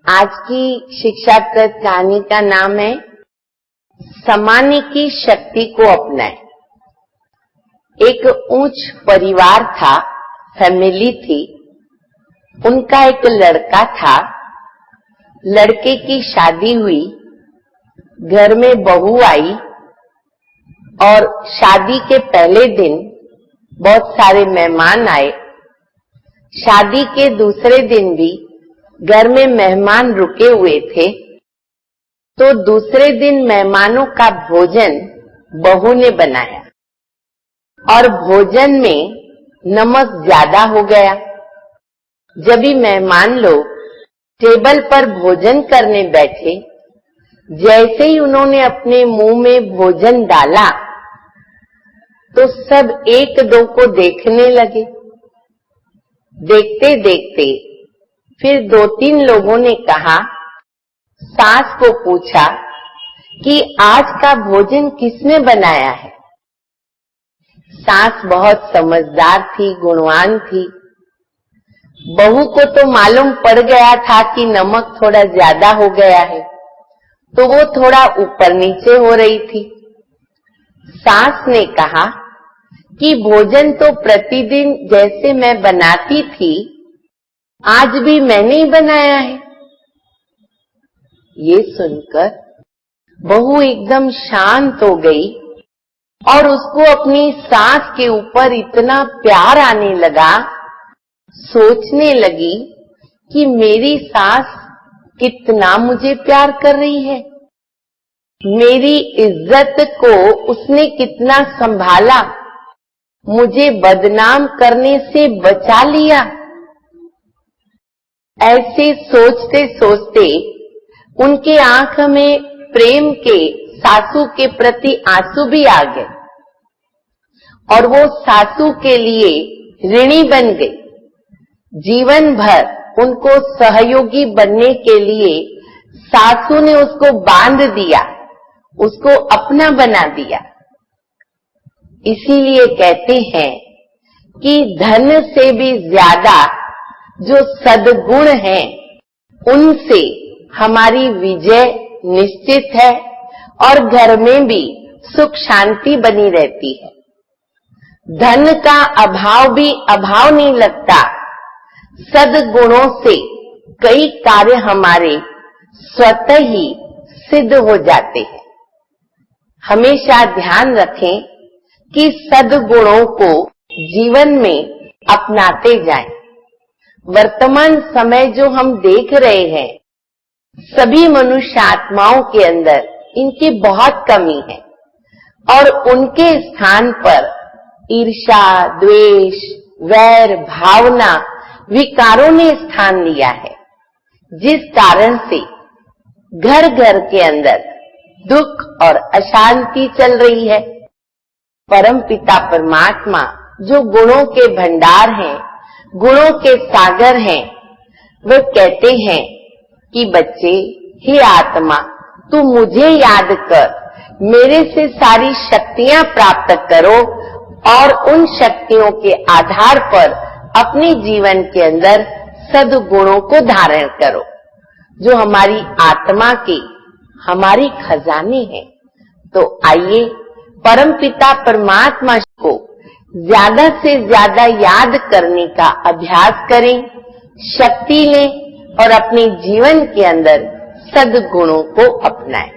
आज की शिक्षाप्रद कहानी का नाम है समाने की शक्ति को अपनाएं। एक उच्च परिवार था, फैमिली थी। उनका एक लड़का था। लड़के की शादी हुई, घर में बहू आई और शादी के पहले दिन बहुत सारे मेहमान आए। शादी के दूसरे दिन भी घर में मेहमान रुके हुए थे, तो दूसरे दिन मेहमानों का भोजन बहू ने बनाया और भोजन में नमक ज्यादा हो गया। जब भी मेहमान लोग टेबल पर भोजन करने बैठे, जैसे ही उन्होंने अपने मुंह में भोजन डाला तो सब एक दो को देखने लगे। देखते देखते फिर दो तीन लोगों ने कहा, सास को पूछा कि आज का भोजन किसने बनाया है। सास बहुत समझदार थी, गुणवान थी। बहू को तो मालूम पड़ गया था कि नमक थोड़ा ज्यादा हो गया है, तो वो थोड़ा ऊपर नीचे हो रही थी। सास ने कहा कि भोजन तो प्रतिदिन जैसे मैं बनाती थी, आज भी मैंने ही बनाया है। ये सुनकर बहू एकदम शांत हो गई और उसको अपनी सास के ऊपर इतना प्यार आने लगा। सोचने लगी कि मेरी सास कितना मुझे प्यार कर रही है, मेरी इज्जत को उसने कितना संभाला, मुझे बदनाम करने से बचा लिया। ऐसे सोचते सोचते उनके आंख में प्रेम के, सासू के प्रति आंसू भी आ गए और वो सासू के लिए ऋणी बन गई। जीवन भर उनको सहयोगी बनने के लिए सासू ने उसको बांध दिया, उसको अपना बना दिया। इसीलिए कहते हैं कि धन से भी ज्यादा जो सद्गुण हैं, उनसे हमारी विजय निश्चित है और घर में भी सुख शांति बनी रहती है। धन का अभाव भी अभाव नहीं लगता। सद्गुणों से कई कार्य हमारे स्वतः ही सिद्ध हो जाते हैं। हमेशा ध्यान रखें कि सद्गुणों को जीवन में अपनाते जाएं। वर्तमान समय जो हम देख रहे हैं, सभी मनुष्य आत्माओं के अंदर इनकी बहुत कमी है और उनके स्थान पर ईर्ष्या, द्वेष, वैर, भावना, विकारों ने स्थान लिया है, जिस कारण से घर घर के अंदर दुख और अशांति चल रही है। परम पिता परमात्मा जो गुणों के भंडार हैं, गुणों के सागर हैं, वे कहते हैं कि बच्चे, हे आत्मा, तू मुझे याद कर, मेरे से सारी शक्तियां प्राप्त करो और उन शक्तियों के आधार पर अपने जीवन के अंदर सद्गुणों को धारण करो, जो हमारी आत्मा के, हमारी खजाने हैं। तो आइए परम पिता परमात्मा को ज्यादा से ज्यादा याद करने का अभ्यास करें, शक्ति लें और अपने जीवन के अंदर सद्गुणों को अपनाएं।